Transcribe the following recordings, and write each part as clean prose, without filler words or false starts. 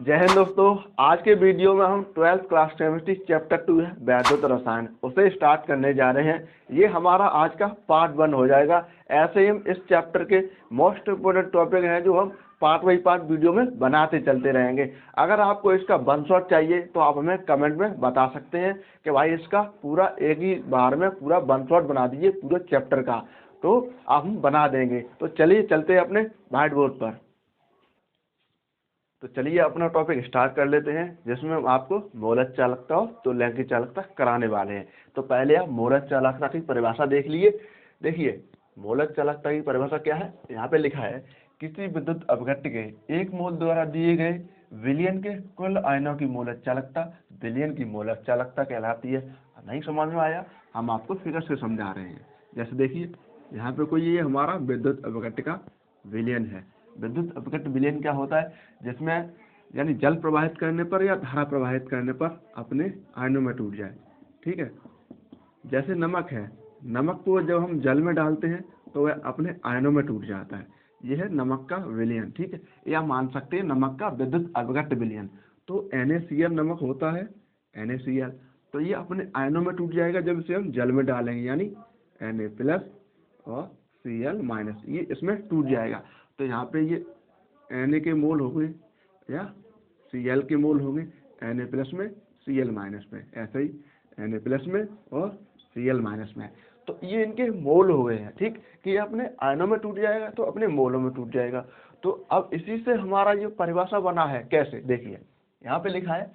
जय हिंद दोस्तों। आज के वीडियो में हम 12th क्लास केमिस्ट्री चैप्टर 2 है वैद्युत रसायन, उसे स्टार्ट करने जा रहे हैं। ये हमारा आज का पार्ट 1 हो जाएगा। ऐसे ही हम इस चैप्टर के मोस्ट इम्पोर्टेंट टॉपिक हैं जो हम पार्ट बाई पार्ट वीडियो में बनाते चलते रहेंगे। अगर आपको इसका वन शॉट चाहिए तो आप हमें कमेंट में बता सकते हैं कि भाई इसका पूरा एक ही बार में पूरा वन शॉट बना दीजिए पूरे चैप्टर का, तो आप हम बना देंगे। तो चलिए चलते हैं अपने व्हाइट बोर्ड पर। तो चलिए अपना टॉपिक स्टार्ट कर लेते हैं, जिसमें हम आपको मोलर चालकता और तुल्यांक चालकता कराने वाले हैं। तो पहले आप मोलर चालकता की परिभाषा देख लिए। देखिए मोलर चालकता की परिभाषा क्या है, यहाँ पे लिखा है किसी विद्युत अपघट्य के एक मोल द्वारा दिए गए विलयन के कुल आयनों की मोलर चालकता विलयन की मोलर चालकता कहलाती है। नहीं समझ में आया, हम आपको फिगर से समझा रहे हैं। जैसे देखिए यहाँ पे कोई ये हमारा विद्युत अपघट्य का विलयन है। विद्युत अपघट्य विलयन क्या होता है, जिसमें यानी जल प्रवाहित करने पर या धारा प्रवाहित करने पर अपने आयनों में टूट जाए। ठीक है, जैसे नमक है, नमक को जब हम जल में डालते हैं तो वह अपने आयनों में टूट जाता है। यह है नमक का विलयन। ठीक है, या मान सकते हैं नमक का विद्युत अपघट्य विलयन। तो NaCl नमक होता है, NaCl, तो ये अपने आयनों में टूट जाएगा जब इसे हम जल में डालेंगे, यानी Na+ और Cl-, ये इसमें टूट जाएगा। तो यहाँ पे ये Na के मोल हो गए या Cl के मोल होंगे Na+ में Cl- में, ऐसे ही Na+ में और Cl- में। तो ये इनके मोल हो गए हैं। ठीक, कि ये अपने आयनों में टूट जाएगा तो अपने मोलों में टूट जाएगा। तो अब इसी से हमारा ये परिभाषा बना है। कैसे, देखिए यहाँ पे लिखा है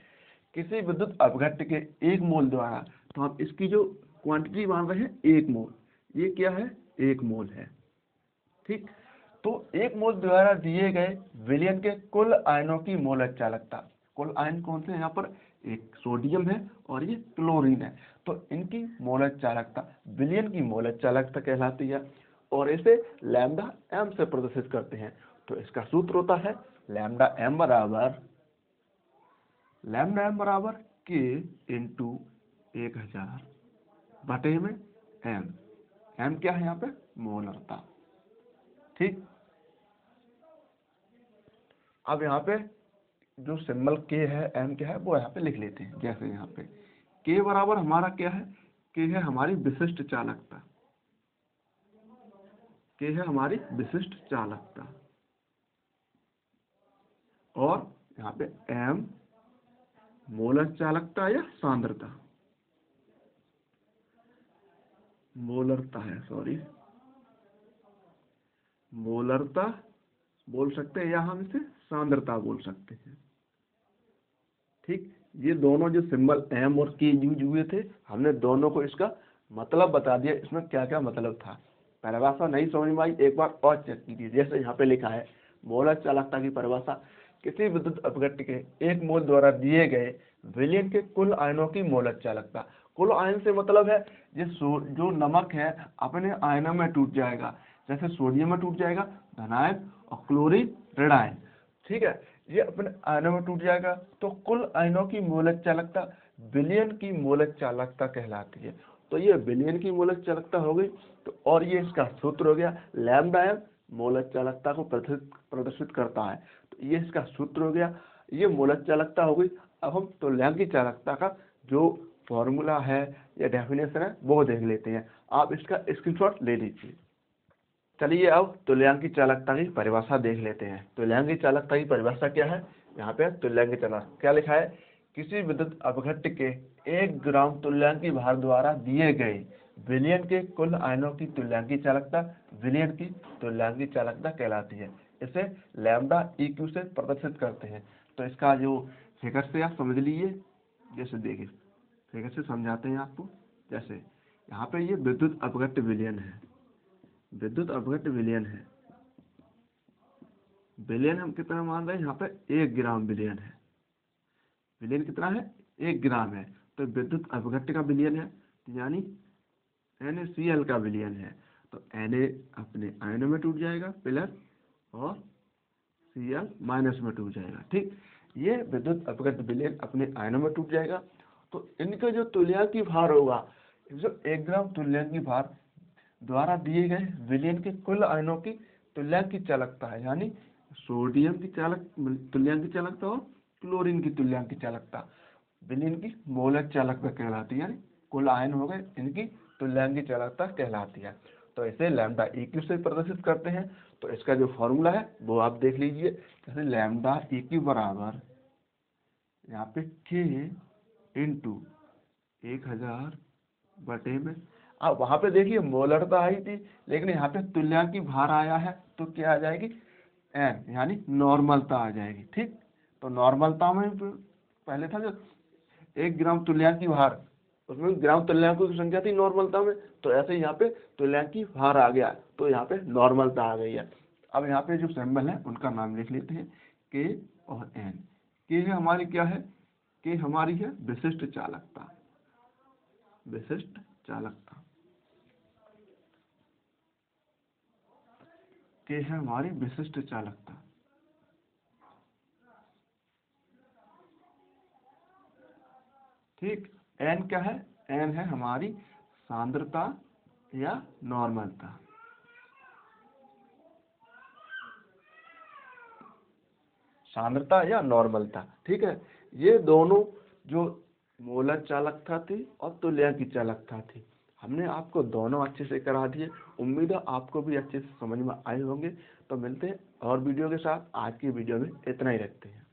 किसी विद्युत अपघट्य के एक मोल द्वारा, तो हम इसकी जो क्वांटिटी मान रहे हैं 1 मोल, ये क्या है 1 मोल है। ठीक, तो 1 मोल द्वारा दिए गए विलयन के कुल आयनों की मोलर चालकता, कुल आयन कौन से हैं यहाँ पर, एक सोडियम है और ये क्लोरीन है, तो इनकी मोलर चालकता विलयन की मोलर चालकता कहलाती है। और इसे लैम्डा m से प्रदर्शित करते हैं। तो इसका सूत्र होता है लैम्डा m बराबर K इंटू 1000 बटे में m क्या है यहाँ पे, मोलरता। ठीक, अब यहाँ पे जो सिंबल K है, M क्या है, वो यहाँ पे लिख लेते हैं। जैसे यहाँ पे K बराबर हमारा क्या है, K है हमारी विशिष्ट चालकता, K है हमारी विशिष्ट चालकता, और यहाँ पे M मोलर चालकता या सांद्रता, मोलरता है, सॉरी मोलरता बोल सकते हैं या हम इसे सांद्रता बोल सकते हैं। ठीक, ये दोनों जो सिंबल M और K यूज हुए थे, हमने दोनों को इसका मतलब बता दिया, इसमें क्या क्या मतलब था। परिभाषा नहीं समझ में आई, एक बार और चेक कीजिए। जैसे यहाँ पे लिखा है मोलर चालकता की परिभाषा किसी विद्युत अपघट्य के एक मोल द्वारा दिए गए विलयन के कुल आयनों की मोलर चालकता। कुल आयन से मतलब है जो नमक है अपने आयनों में टूट जाएगा, जैसे सोडियम में टूट जाएगा धनायन और क्लोरीन ऋणायन। ठीक है, ये अपने आयनों में टूट जाएगा, तो कुल आयनों की मोलक चालकता विलयन की मोलक चालकता कहलाती है। तो ये विलयन की मोलक चालकता हो गई। तो और ये इसका सूत्र हो गया लैम्डा m मोलक चालकता को प्रदर्शित करता है। तो ये इसका सूत्र हो गया, ये मोलक चालकता हो गई। अब हम तुल्यांक चालकता का जो फॉर्मूला है या डेफिनेशन है वो देख लेते हैं। आप इसका स्क्रीनशॉट ले लीजिए। चलिए अब तुल्यांक चालकता की परिभाषा देख लेते हैं। तुल्यांक चालकता की परिभाषा क्या है, यहाँ पे तुल्यांक चालकता क्या लिखा है, किसी विद्युत अपघट्य के 1 ग्राम तुल्यांकी भार द्वारा दिए गए विलयन के कुल आयनों की तुल्यांकी चालकता विलयन की तुल्यांकी चालकता कहलाती है। इसे लैम्डा EQ से प्रदर्शित करते हैं। तो इसका जो फिगर से आप समझ लीजिए, जैसे देखिए फिगर से समझाते हैं आपको। जैसे यहाँ पे ये विद्युत अपघट्य विलयन है, विद्युत अपघट्य विलयन है, विलयन हम कितना मान रहे हैं, यहाँ पे 1 ग्राम विलयन है। विलयन कितना है, 1 ग्राम है। तो विद्युत अपघट्य का विलयन है, यानी NaCl का विलयन है। तो Na अपने आयनों में टूट जाएगा प्लस और Cl- में टूट जाएगा। ठीक, ये विद्युत अपघट्य विलयन अपने आयनों में टूट जाएगा। तो इनका जो तुल्यांकी भार होगा, जो 1 ग्राम तुल्यांकी भार द्वारा दिए गए विलयन के कुल आयनों की तुल्यांक की चालकता है, यानी सोडियम की चालक तुल्यांक की चालकता और क्लोरीन की तुल्यांक चालकता, विलीन की मोलर चालकता कहलाती है, यानी कुल आयन हो गए इनकी तुल्यांक चालकता कहलाती है। तो इसे लैम्डा EQ से प्रदर्शित करते हैं। तो इसका जो फॉर्मूला है वो आप देख लीजिए, जैसे लैम्डा EQ बराबर यहाँ पे K इंटू 1000 बटे में। अब वहां पे देखिए मोलरता आई थी, लेकिन यहाँ पे तुल्यांक की भार आया है तो क्या आ जाएगी, एन, यानी नॉर्मलता आ जाएगी। ठीक, तो नॉर्मलता में पहले था जो 1 ग्राम तुल्यांक की भार, उसमें ग्राम तुल्यांकों की संख्या थी नॉर्मलता में, तो ऐसे यहाँ पे तुल्यांक की भार आ गया, तो यहाँ पे नॉर्मलता आ गई है। अब यहाँ पे जो सिंबल है उनका नाम लिख लेते हैं, के और एन। के है हमारी क्या है, के हमारी है विशिष्ट चालकता, विशिष्ट चालकता, के है हमारी विशिष्ट चालकता। ठीक, एन क्या है, एन है हमारी सांद्रता या नॉर्मलता, सांद्रता या नॉर्मलता। ठीक है, ये दोनों जो मोलर चालकता थी और तुल्यांक की चालकता थी, हमने आपको दोनों अच्छे से करा दिए। उम्मीद है आपको भी अच्छे से समझ में आए होंगे। तो मिलते हैं और वीडियो के साथ, आज की वीडियो में इतना ही रखते हैं।